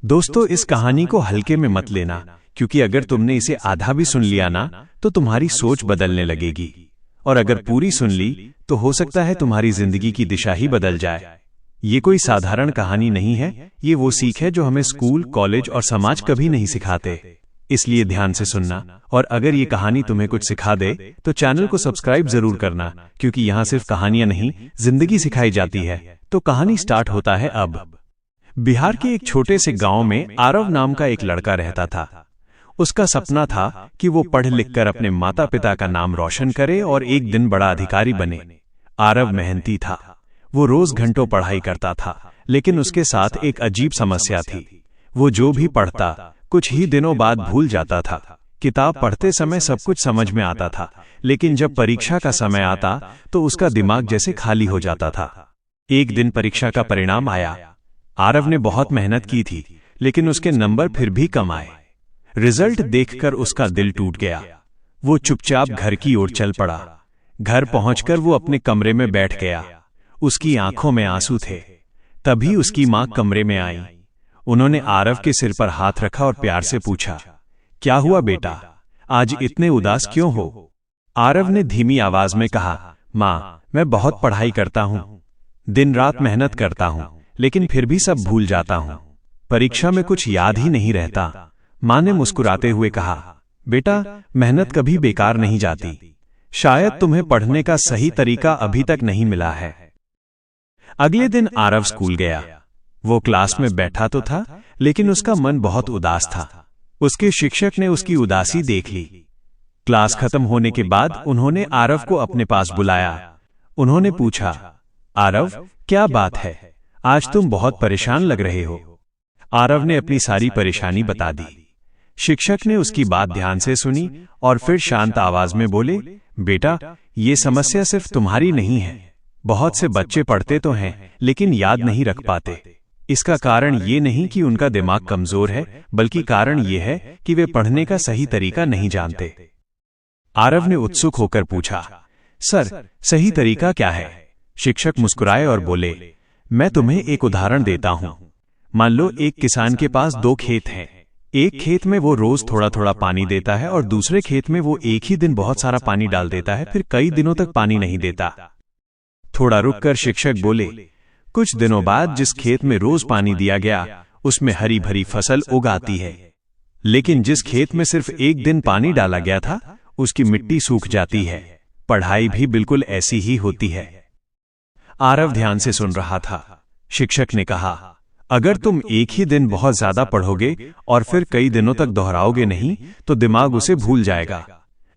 दोस्तों, इस कहानी को हल्के में मत लेना, क्योंकि अगर तुमने इसे आधा भी सुन लिया ना तो तुम्हारी सोच बदलने लगेगी, और अगर पूरी सुन ली तो हो सकता है तुम्हारी जिंदगी की दिशा ही बदल जाए। ये कोई साधारण कहानी नहीं है, ये वो सीख है जो हमें स्कूल, कॉलेज और समाज कभी नहीं सिखाते। इसलिए ध्यान से सुनना, और अगर ये कहानी तुम्हें कुछ सिखा दे तो चैनल को सब्सक्राइब जरूर करना, क्योंकि यहाँ सिर्फ कहानियां नहीं, जिंदगी सिखाई जाती है। तो कहानी स्टार्ट होता है अब। बिहार के एक छोटे से गांव में आरव नाम का एक लड़का रहता था। उसका सपना था कि वो पढ़ लिख कर अपने माता पिता का नाम रोशन करे और एक दिन बड़ा अधिकारी बने। आरव मेहनती था, वो रोज घंटों पढ़ाई करता था, लेकिन उसके साथ एक अजीब समस्या थी। वो जो भी पढ़ता कुछ ही दिनों बाद भूल जाता था। किताब पढ़ते समय सब कुछ समझ में आता था, लेकिन जब परीक्षा का समय आता तो उसका दिमाग जैसे खाली हो जाता था। एक दिन परीक्षा का परिणाम आया। आरव ने बहुत मेहनत की थी, लेकिन उसके नंबर फिर भी कम आए। रिजल्ट देखकर उसका दिल टूट गया। वो चुपचाप घर की ओर चल पड़ा। घर पहुंचकर वो अपने कमरे में बैठ गया। उसकी आंखों में आंसू थे। तभी उसकी मां कमरे में आई। उन्होंने आरव के सिर पर हाथ रखा और प्यार से पूछा, क्या हुआ बेटा, आज इतने उदास क्यों हो? आरव ने धीमी आवाज में कहा, मां, मैं बहुत पढ़ाई करता हूं, दिन रात मेहनत करता हूं, लेकिन फिर भी सब भूल जाता हूं। परीक्षा में कुछ याद ही नहीं रहता। मां ने मुस्कुराते हुए कहा, बेटा, मेहनत कभी बेकार नहीं जाती। शायद तुम्हें पढ़ने का सही तरीका अभी तक नहीं मिला है। अगले दिन आरव स्कूल गया। वो क्लास में बैठा तो था, लेकिन उसका मन बहुत उदास था। उसके शिक्षक ने उसकी उदासी देख ली। क्लास खत्म होने के बाद उन्होंने आरव को अपने पास बुलाया। उन्होंने पूछा, आरव, क्या बात है, आज तुम बहुत परेशान लग रहे हो? आरव ने अपनी सारी परेशानी बता दी। शिक्षक ने उसकी बात ध्यान से सुनी और फिर शांत आवाज में बोले, बेटा, ये समस्या सिर्फ तुम्हारी नहीं है। बहुत से बच्चे पढ़ते तो हैं, लेकिन याद नहीं रख पाते। इसका कारण ये नहीं कि उनका दिमाग कमजोर है, बल्कि कारण ये है कि वे पढ़ने का सही तरीका नहीं जानते। आरव ने उत्सुक होकर पूछा, सर, सही तरीका क्या है? शिक्षक मुस्कुराए और बोले, मैं तुम्हें एक उदाहरण देता हूं। मान लो एक किसान के पास 2 खेत हैं। एक खेत में वो रोज थोड़ा थोड़ा पानी देता है और दूसरे खेत में वो एक ही दिन बहुत सारा पानी डाल देता है, फिर कई दिनों तक पानी नहीं देता। थोड़ा रुककर शिक्षक बोले, कुछ दिनों बाद जिस खेत में रोज पानी दिया गया, उसमें हरी भरी फसल उगाती है। लेकिन जिस खेत में सिर्फ एक दिन पानी डाला गया था, उसकी मिट्टी सूख जाती है। पढ़ाई भी बिल्कुल ऐसी ही होती है। आरव ध्यान से सुन रहा था। शिक्षक ने कहा, अगर तुम एक ही दिन बहुत ज्यादा पढ़ोगे और फिर कई दिनों तक दोहराओगे नहीं, तो दिमाग उसे भूल जाएगा।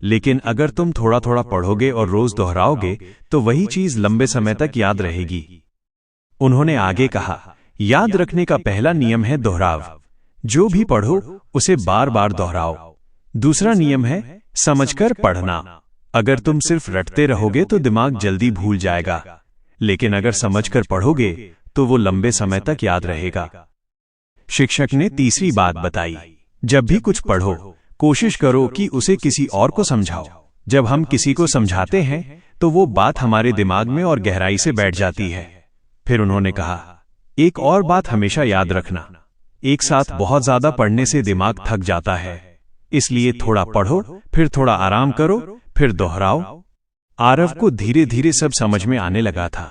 लेकिन अगर तुम थोड़ा थोड़ा पढ़ोगे और रोज दोहराओगे, तो वही चीज लंबे समय तक याद रहेगी। उन्होंने आगे कहा, याद रखने का पहला नियम है दोहराव। जो भी पढ़ो उसे बार बार दोहराओ। दूसरा नियम है समझकर पढ़ना। अगर तुम सिर्फ रटते रहोगे तो दिमाग जल्दी भूल जाएगा, लेकिन अगर समझकर पढ़ोगे तो वो लंबे समय तक याद रहेगा। शिक्षक ने तीसरी बात बताई, जब भी कुछ पढ़ो कोशिश करो कि उसे किसी और को समझाओ। जब हम किसी को समझाते हैं तो वो बात हमारे दिमाग में और गहराई से बैठ जाती है। फिर उन्होंने कहा, एक और बात हमेशा याद रखना, एक साथ बहुत ज्यादा पढ़ने से दिमाग थक जाता है। इसलिए थोड़ा पढ़ो, फिर थोड़ा आराम करो, फिर दोहराओ। आरव को धीरे धीरे सब समझ में आने लगा था।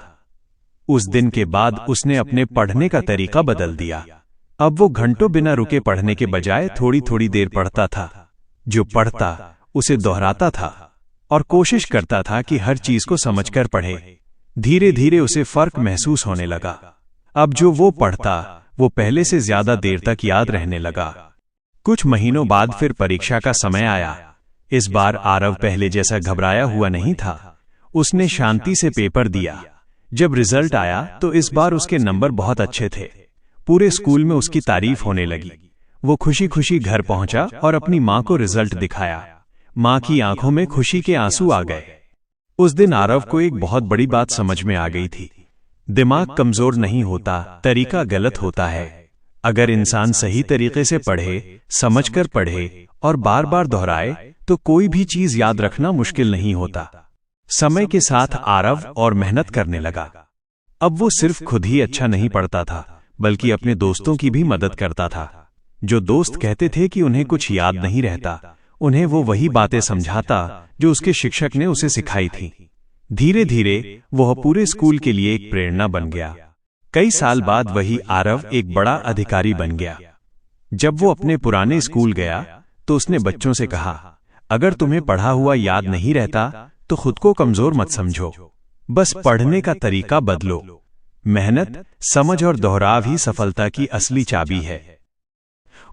उस दिन के बाद उसने अपने पढ़ने का तरीका बदल दिया। अब वो घंटों बिना रुके पढ़ने के बजाय थोड़ी थोड़ी देर पढ़ता था। जो पढ़ता उसे दोहराता था और कोशिश करता था कि हर चीज को समझकर पढ़े। धीरे धीरे उसे फर्क महसूस होने लगा। अब जो वो पढ़ता वो पहले से ज्यादा देर तक याद रहने लगा। कुछ महीनों बाद फिर परीक्षा का समय आया। इस बार आरव पहले जैसा घबराया हुआ नहीं था। उसने शांति से पेपर दिया। जब रिजल्ट आया तो इस बार उसके नंबर बहुत अच्छे थे। पूरे स्कूल में उसकी तारीफ होने लगी। वो खुशी खुशी घर पहुंचा और अपनी मां को रिजल्ट दिखाया। मां की आंखों में खुशी के आंसू आ गए। उस दिन आरव को एक बहुत बड़ी बात समझ में आ गई थी। दिमाग कमजोर नहीं होता, तरीका गलत होता है। अगर इंसान सही तरीके से पढ़े, समझकर पढ़े और बार बार दोहराए, तो कोई भी चीज याद रखना मुश्किल नहीं होता। समय के साथ आरव और मेहनत करने लगा। अब वो सिर्फ खुद ही अच्छा नहीं पढ़ता था, बल्कि अपने दोस्तों की भी मदद करता था। जो दोस्त कहते थे कि उन्हें कुछ याद नहीं रहता, उन्हें वो वही बातें समझाता जो उसके शिक्षक ने उसे सिखाई थी। धीरे धीरे वह पूरे स्कूल के लिए एक प्रेरणा बन गया। कई साल बाद वही आरव एक बड़ा अधिकारी बन गया। जब वो अपने पुराने स्कूल गया तो उसने बच्चों से कहा, अगर तुम्हें पढ़ा हुआ याद नहीं रहता तो खुद को कमजोर मत समझो, बस पढ़ने का तरीका बदलो। मेहनत, समझ और दोहराव ही सफलता की असली चाबी है।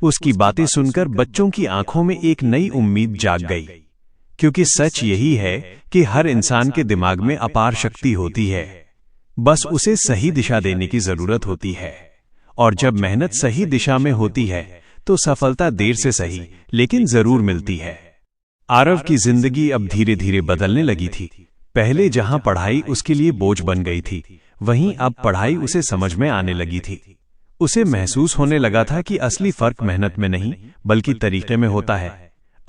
उसकी बातें सुनकर बच्चों की आंखों में एक नई उम्मीद जाग गई, क्योंकि सच यही है कि हर इंसान के दिमाग में अपार शक्ति होती है, बस उसे सही दिशा देने की जरूरत होती है। और जब मेहनत सही दिशा में होती है तो सफलता देर से सही लेकिन जरूर मिलती है। आरव की जिंदगी अब धीरे धीरे बदलने लगी थी। पहले जहां पढ़ाई उसके लिए बोझ बन गई थी, वहीं अब पढ़ाई उसे समझ में आने लगी थी। उसे महसूस होने लगा था कि असली फर्क मेहनत में नहीं बल्कि तरीके में होता है।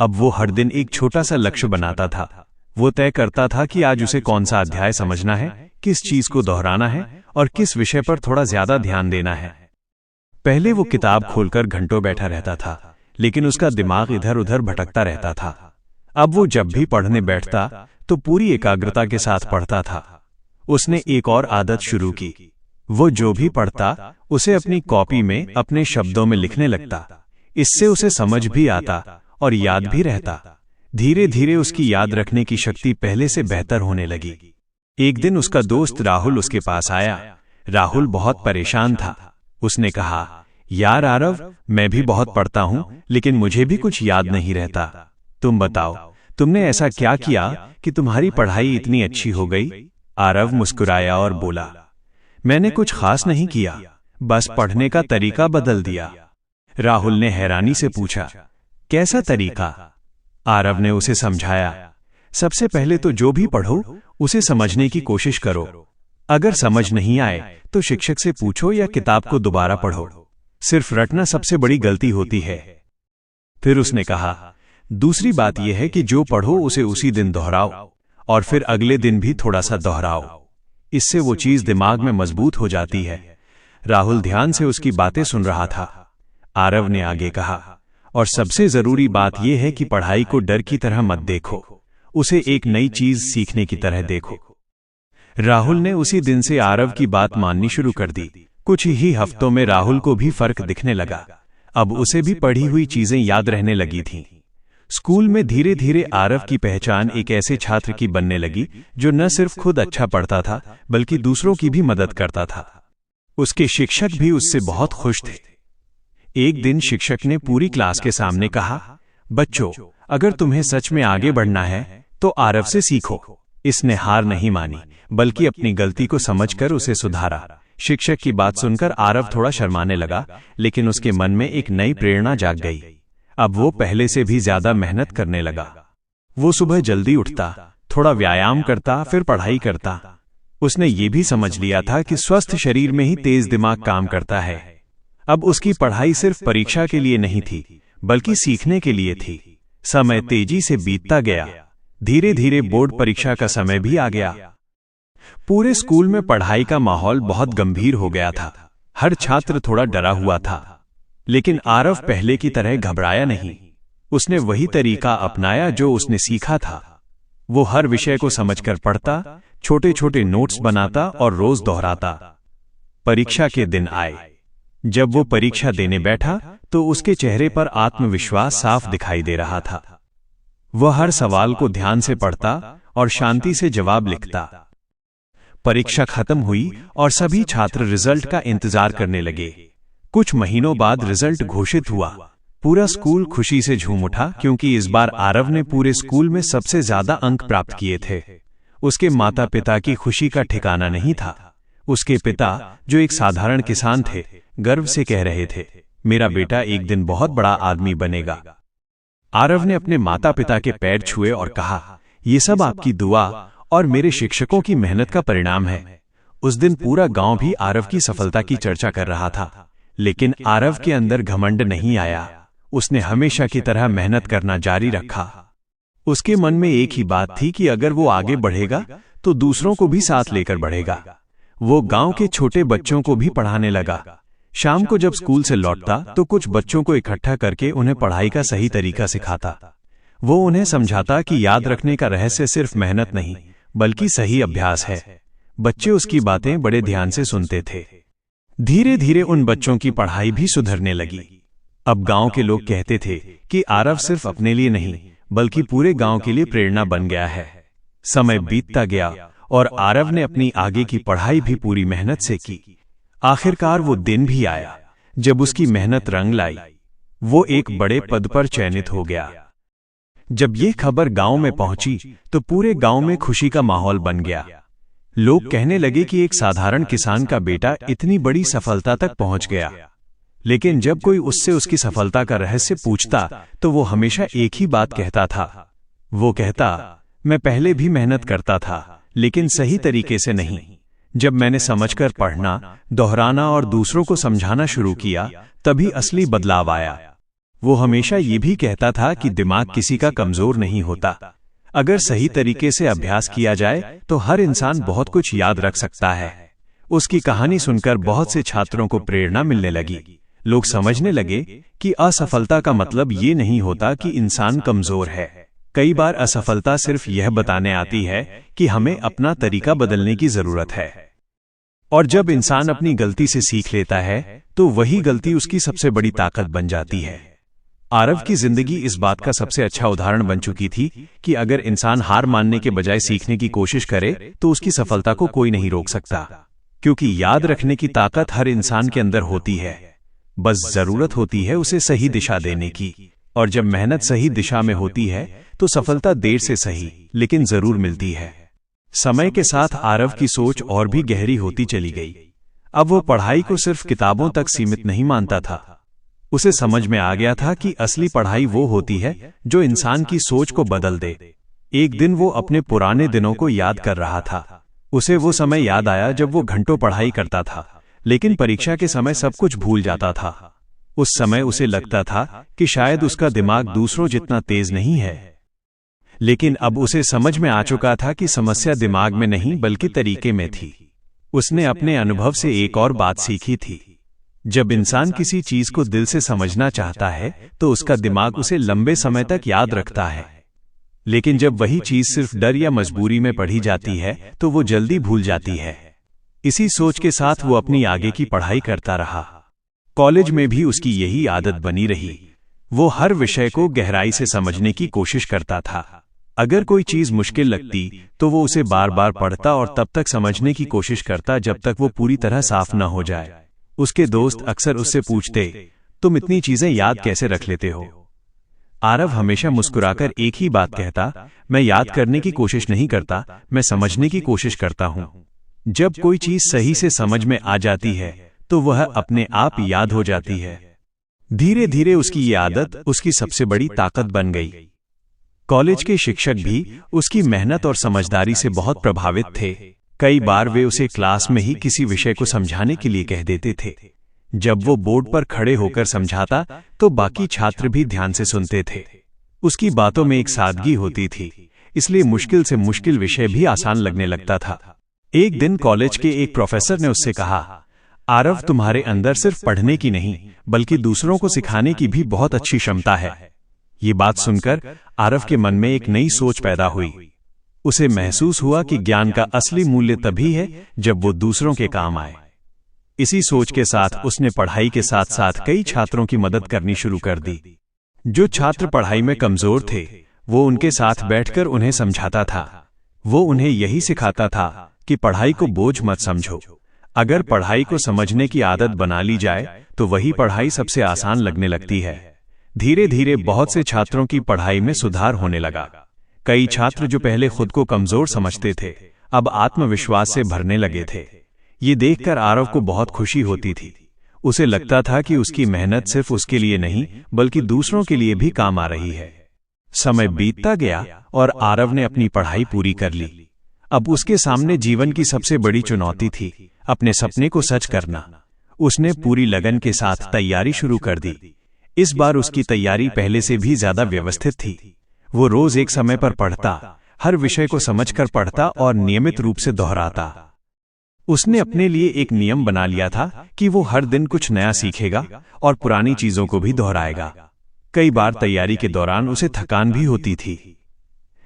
अब वो हर दिन एक छोटा सा लक्ष्य बनाता था। वो तय करता था कि आज उसे कौन सा अध्याय समझना है, किस चीज को दोहराना है और किस विषय पर थोड़ा ज्यादा ध्यान देना है। पहले वो किताब खोलकर घंटों बैठा रहता था, लेकिन उसका दिमाग इधर उधर भटकता रहता था। अब वो जब भी पढ़ने बैठता तो पूरी एकाग्रता के साथ पढ़ता था। उसने एक और आदत शुरू की। वो जो भी पढ़ता उसे अपनी कॉपी में अपने शब्दों में लिखने लगता। इससे उसे समझ भी आता और याद भी रहता। धीरे धीरे उसकी याद रखने की शक्ति पहले से बेहतर होने लगी। एक दिन उसका दोस्त राहुल उसके पास आया। राहुल बहुत परेशान था। उसने कहा, यार आरव, मैं भी बहुत पढ़ता हूं, लेकिन मुझे भी कुछ याद नहीं रहता। तुम बताओ, तुमने ऐसा क्या किया कि तुम्हारी पढ़ाई इतनी अच्छी हो गई? आरव मुस्कुराया और बोला, मैंने कुछ खास नहीं किया, बस पढ़ने का तरीका बदल दिया। राहुल ने हैरानी से पूछा, कैसा तरीका? आरव ने उसे समझाया, सबसे पहले तो जो भी पढ़ो उसे समझने की कोशिश करो। अगर समझ नहीं आए तो शिक्षक से पूछो या किताब को दोबारा पढ़ो। सिर्फ रटना सबसे बड़ी गलती होती है। फिर उसने कहा, दूसरी बात यह है कि जो पढ़ो उसे उसी दिन दोहराओ और फिर अगले दिन भी थोड़ा सा दोहराओ। इससे वो चीज दिमाग में मजबूत हो जाती है। राहुल ध्यान से उसकी बातें सुन रहा था। आरव ने आगे कहा, और सबसे जरूरी बात यह है कि पढ़ाई को डर की तरह मत देखो, उसे एक नई चीज सीखने की तरह देखो। राहुल ने उसी दिन से आरव की बात माननी शुरू कर दी। कुछ ही हफ्तों में राहुल को भी फर्क दिखने लगा। अब उसे भी पढ़ी हुई चीजें याद रहने लगी थीं। स्कूल में धीरे धीरे आरव की पहचान एक ऐसे छात्र की बनने लगी जो न सिर्फ खुद अच्छा पढ़ता था बल्कि दूसरों की भी मदद करता था। उसके शिक्षक भी उससे बहुत खुश थे। एक दिन शिक्षक ने पूरी क्लास के सामने कहा, बच्चों, अगर तुम्हें सच में आगे बढ़ना है तो आरव से सीखो। इसने हार नहीं मानी बल्कि अपनी गलती को समझकर उसे सुधारा। शिक्षक की बात सुनकर आरव थोड़ा शर्माने लगा, लेकिन उसके मन में एक नई प्रेरणा जाग गई। अब वो पहले से भी ज्यादा मेहनत करने लगा। वो सुबह जल्दी उठता, थोड़ा व्यायाम करता, फिर पढ़ाई करता। उसने ये भी समझ लिया था कि स्वस्थ शरीर में ही तेज दिमाग काम करता है। अब उसकी पढ़ाई सिर्फ परीक्षा के लिए नहीं थी बल्कि सीखने के लिए थी। समय तेजी से बीतता गया। धीरे धीरे बोर्ड परीक्षा का समय भी आ गया। पूरे स्कूल में पढ़ाई का माहौल बहुत गंभीर हो गया था। हर छात्र थोड़ा डरा हुआ था, लेकिन आरव पहले की तरह घबराया नहीं। उसने वही तरीका अपनाया जो उसने सीखा था। वो हर विषय को समझकर पढ़ता, छोटे छोटे नोट्स बनाता और रोज दोहराता। परीक्षा के दिन आए। जब वो परीक्षा देने बैठा तो उसके चेहरे पर आत्मविश्वास साफ दिखाई दे रहा था। वह हर सवाल को ध्यान से पढ़ता और शांति से जवाब लिखता। परीक्षा खत्म हुई और सभी छात्र रिजल्ट का इंतजार करने लगे। कुछ महीनों बाद रिजल्ट घोषित हुआ। पूरा स्कूल खुशी से झूम उठा क्योंकि इस बार आरव ने पूरे स्कूल में सबसे ज्यादा अंक प्राप्त किए थे। उसके माता पिता की खुशी का ठिकाना नहीं था। उसके पिता, जो एक साधारण किसान थे, गर्व से कह रहे थे, मेरा बेटा एक दिन बहुत बड़ा आदमी बनेगा। आरव ने अपने माता पिता के पैर छुए और कहा, ये सब आपकी दुआ और मेरे शिक्षकों की मेहनत का परिणाम है। उस दिन पूरा गांव भी आरव की सफलता की चर्चा कर रहा था, लेकिन आरव के अंदर घमंड नहीं आया। उसने हमेशा की तरह मेहनत करना जारी रखा। उसके मन में एक ही बात थी कि अगर वो आगे बढ़ेगा तो दूसरों को भी साथ लेकर बढ़ेगा। वो गांव के छोटे बच्चों को भी पढ़ाने लगा। शाम को जब स्कूल से लौटता तो कुछ बच्चों को इकट्ठा करके उन्हें पढ़ाई का सही तरीका सिखाता। वो उन्हें समझाता कि याद रखने का रहस्य सिर्फ मेहनत नहीं बल्कि सही अभ्यास है। बच्चे उसकी बातें बड़े ध्यान से सुनते थे। धीरे धीरे उन बच्चों की पढ़ाई भी सुधरने लगी। अब गांव के लोग कहते थे कि आरव सिर्फ अपने लिए नहीं बल्कि पूरे गांव के लिए प्रेरणा बन गया है। समय बीतता गया और आरव ने अपनी आगे की पढ़ाई भी पूरी मेहनत से की। आखिरकार वो दिन भी आया जब उसकी मेहनत रंग लाई। वो एक बड़े पद पर चयनित हो गया। जब ये खबर गांव में पहुंची तो पूरे गांव में खुशी का माहौल बन गया। लोग कहने लगे कि एक साधारण किसान का बेटा इतनी बड़ी सफलता तक पहुंच गया। लेकिन जब कोई उससे उसकी सफलता का रहस्य पूछता तो वो हमेशा एक ही बात कहता था। वो कहता, मैं पहले भी मेहनत करता था लेकिन सही तरीके से नहीं। जब मैंने समझकर पढ़ना, दोहराना और दूसरों को समझाना शुरू किया तभी असली बदलाव आया। वो हमेशा ये भी कहता था कि दिमाग किसी का कमजोर नहीं होता। अगर सही तरीके से अभ्यास किया जाए तो हर इंसान बहुत कुछ याद रख सकता है। उसकी कहानी सुनकर बहुत से छात्रों को प्रेरणा मिलने लगी। लोग समझने लगे कि असफलता का मतलब ये नहीं होता कि इंसान कमजोर है। कई बार असफलता सिर्फ यह बताने आती है कि हमें अपना तरीका बदलने की जरूरत है। और जब इंसान अपनी गलती से सीख लेता है तो वही गलती उसकी सबसे बड़ी ताकत बन जाती है। आरव की जिंदगी इस बात का सबसे अच्छा उदाहरण बन चुकी थी कि अगर इंसान हार मानने के बजाय सीखने की कोशिश करे तो उसकी सफलता को कोई नहीं रोक सकता। क्योंकि याद रखने की ताकत हर इंसान के अंदर होती है, बस जरूरत होती है उसे सही दिशा देने की। और जब मेहनत सही दिशा में होती है तो सफलता देर से सही लेकिन जरूर मिलती है। समय के साथ आरव की सोच और भी गहरी होती चली गई। अब वो पढ़ाई को सिर्फ किताबों तक सीमित नहीं मानता था। उसे समझ में आ गया था कि असली पढ़ाई वो होती है जो इंसान की सोच को बदल दे। एक दिन वो अपने पुराने दिनों को याद कर रहा था। उसे वो समय याद आया जब वो घंटों पढ़ाई करता था लेकिन परीक्षा के समय सब कुछ भूल जाता था। उस समय उसे लगता था कि शायद उसका दिमाग दूसरों जितना तेज नहीं है। लेकिन अब उसे समझ में आ चुका था कि समस्या दिमाग में नहीं बल्कि तरीके में थी। उसने अपने अनुभव से एक और बात सीखी थी। जब इंसान किसी चीज को दिल से समझना चाहता है तो उसका दिमाग उसे लंबे समय तक याद रखता है। लेकिन जब वही चीज सिर्फ डर या मजबूरी में पढ़ी जाती है तो वो जल्दी भूल जाती है। इसी सोच के साथ वो अपनी आगे की पढ़ाई करता रहा। कॉलेज में भी उसकी यही आदत बनी रही। वो हर विषय को गहराई से समझने की कोशिश करता था। अगर कोई चीज मुश्किल लगती तो वो उसे बार बार पढ़ता और तब तक समझने की कोशिश करता जब तक वो पूरी तरह साफ न हो जाए। उसके दोस्त अक्सर उससे पूछते, तुम इतनी चीजें याद कैसे रख लेते हो? आरव हमेशा मुस्कुराकर एक ही बात कहता, मैं याद करने की कोशिश नहीं करता, मैं समझने की कोशिश करता हूं। जब कोई चीज सही से समझ में आ जाती है तो वह अपने आप याद हो जाती है। धीरे धीरे उसकी ये आदत उसकी सबसे बड़ी ताकत बन गई। कॉलेज के शिक्षक भी उसकी मेहनत और समझदारी से बहुत प्रभावित थे। कई बार वे उसे क्लास में ही किसी विषय को समझाने के लिए कह देते थे। जब वो बोर्ड पर खड़े होकर समझाता तो बाकी छात्र भी ध्यान से सुनते थे। उसकी बातों में एक सादगी होती थी, इसलिए मुश्किल से मुश्किल विषय भी आसान लगने लगता था। एक दिन कॉलेज के एक प्रोफेसर ने उससे कहा, आरव, तुम्हारे अंदर सिर्फ पढ़ने की नहीं बल्कि दूसरों को सिखाने की भी बहुत अच्छी क्षमता है। ये बात सुनकर आरव के मन में एक नई सोच पैदा हुई। उसे महसूस हुआ कि ज्ञान का असली मूल्य तभी है जब वो दूसरों के काम आए। इसी सोच के साथ उसने पढ़ाई के साथ साथ कई छात्रों की मदद करनी शुरू कर दी। जो छात्र पढ़ाई में कमजोर थे वो उनके साथ बैठकर उन्हें समझाता था। वो उन्हें यही सिखाता था कि पढ़ाई को बोझ मत समझो। अगर पढ़ाई को समझने की आदत बना ली जाए तो वही पढ़ाई सबसे आसान लगने लगती है। धीरे धीरे बहुत से छात्रों की पढ़ाई में सुधार होने लगा। कई छात्र जो पहले खुद को कमजोर समझते थे अब आत्मविश्वास से भरने लगे थे। ये देखकर आरव को बहुत खुशी होती थी। उसे लगता था कि उसकी मेहनत सिर्फ उसके लिए नहीं बल्कि दूसरों के लिए भी काम आ रही है। समय बीतता गया और आरव ने अपनी पढ़ाई पूरी कर ली। अब उसके सामने जीवन की सबसे बड़ी चुनौती थी, अपने सपने को सच करना। उसने पूरी लगन के साथ तैयारी शुरू कर दी। इस बार उसकी तैयारी पहले से भी ज्यादा व्यवस्थित थी। वो रोज एक समय पर पढ़ता, हर विषय को समझकर पढ़ता और नियमित रूप से दोहराता। उसने अपने लिए एक नियम बना लिया था कि वो हर दिन कुछ नया सीखेगा और पुरानी चीजों को भी दोहराएगा। कई बार तैयारी के दौरान उसे थकान भी होती थी,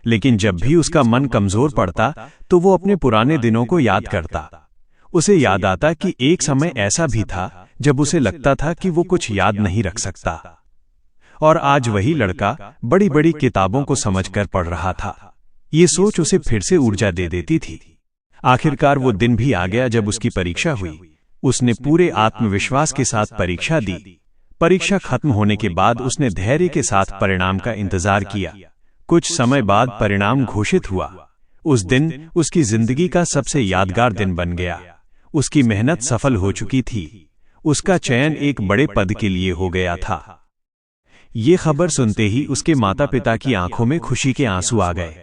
लेकिन जब भी उसका मन कमजोर पड़ता तो वो अपने पुराने दिनों को याद करता। उसे याद आता कि एक समय ऐसा भी था जब उसे लगता था कि वो कुछ याद नहीं रख सकता, और आज वही लड़का बड़ी बड़ी किताबों को समझकर पढ़ रहा था। ये सोच उसे फिर से ऊर्जा दे देती थी। आखिरकार वो दिन भी आ गया जब उसकी परीक्षा हुई। उसने पूरे आत्मविश्वास के साथ परीक्षा दी। परीक्षा खत्म होने के बाद उसने धैर्य के साथ परिणाम का इंतजार किया। कुछ समय बाद परिणाम घोषित हुआ। उस दिन उसकी जिंदगी का सबसे यादगार दिन बन गया। उसकी मेहनत सफल हो चुकी थी। उसका चयन एक बड़े पद के लिए हो गया था। ये खबर सुनते ही उसके माता पिता की आंखों में खुशी के आंसू आ गए।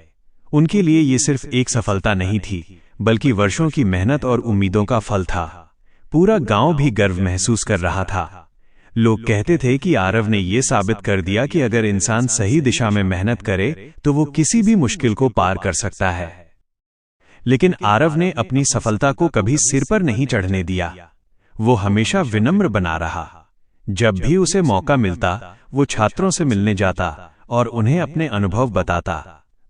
उनके लिए ये सिर्फ एक सफलता नहीं थी, बल्कि वर्षों की मेहनत और उम्मीदों का फल था। पूरा गांव भी गर्व महसूस कर रहा था। लोग कहते थे कि आरव ने यह साबित कर दिया कि अगर इंसान सही दिशा में मेहनत करे तो वो किसी भी मुश्किल को पार कर सकता है। लेकिन आरव ने अपनी सफलता को कभी सिर पर नहीं चढ़ने दिया। वो हमेशा विनम्र बना रहा। जब भी उसे मौका मिलता वो छात्रों से मिलने जाता और उन्हें अपने अनुभव बताता।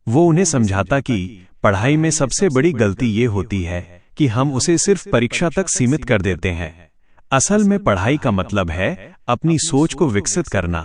वो उन्हें समझाता कि पढ़ाई में सबसे बड़ी गलती ये होती है कि हम उसे सिर्फ परीक्षा तक सीमित कर देते हैं। असल में पढ़ाई का मतलब है अपनी सोच को विकसित करना।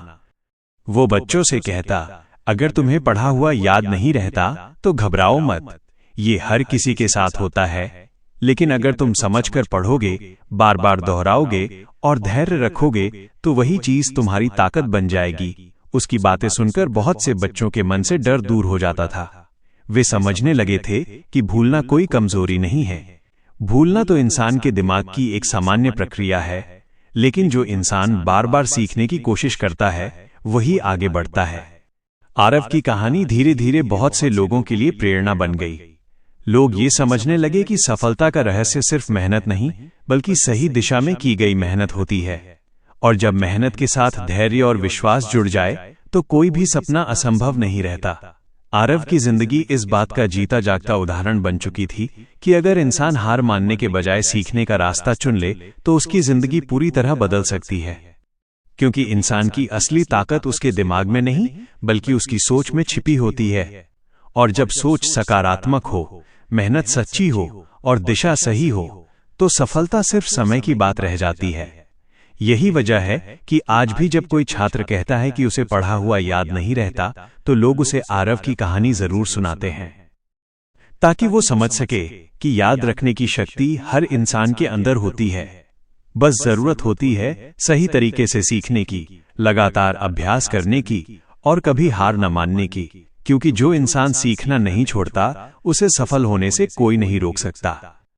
वो बच्चों से कहता, अगर तुम्हें पढ़ा हुआ याद नहीं रहता तो घबराओ मत, ये हर किसी के साथ होता है। लेकिन अगर तुम समझकर पढ़ोगे, बार बार दोहराओगे और धैर्य रखोगे तो वही चीज तुम्हारी ताकत बन जाएगी। उसकी बातें सुनकर बहुत से बच्चों के मन से डर दूर हो जाता था। वे समझने लगे थे कि भूलना कोई कमजोरी नहीं है। भूलना तो इंसान के दिमाग की एक सामान्य प्रक्रिया है, लेकिन जो इंसान बार बार सीखने की कोशिश करता है वही आगे बढ़ता है। आरव की कहानी धीरे धीरे बहुत से लोगों के लिए प्रेरणा बन गई। लोग ये समझने लगे कि सफलता का रहस्य सिर्फ मेहनत नहीं, बल्कि सही दिशा में की गई मेहनत होती है। और जब मेहनत के साथ धैर्य और विश्वास जुड़ जाए तो कोई भी सपना असंभव नहीं रहता। आरव की जिंदगी इस बात का जीता जागता उदाहरण बन चुकी थी कि अगर इंसान हार मानने के बजाय सीखने का रास्ता चुन ले तो उसकी जिंदगी पूरी तरह बदल सकती है। क्योंकि इंसान की असली ताकत उसके दिमाग में नहीं, बल्कि उसकी सोच में छिपी होती है। और जब सोच सकारात्मक हो, मेहनत सच्ची हो और दिशा सही हो तो सफलता सिर्फ समय की बात रह जाती है। यही वजह है कि आज भी जब कोई छात्र कहता है कि उसे पढ़ा हुआ याद नहीं रहता तो लोग उसे आरव की कहानी जरूर सुनाते हैं, ताकि वो समझ सके कि याद रखने की शक्ति हर इंसान के अंदर होती है। बस जरूरत होती है सही तरीके से सीखने की, लगातार अभ्यास करने की और कभी हार न मानने की। क्योंकि जो इंसान सीखना नहीं छोड़ता उसे सफल होने से कोई नहीं रोक सकता।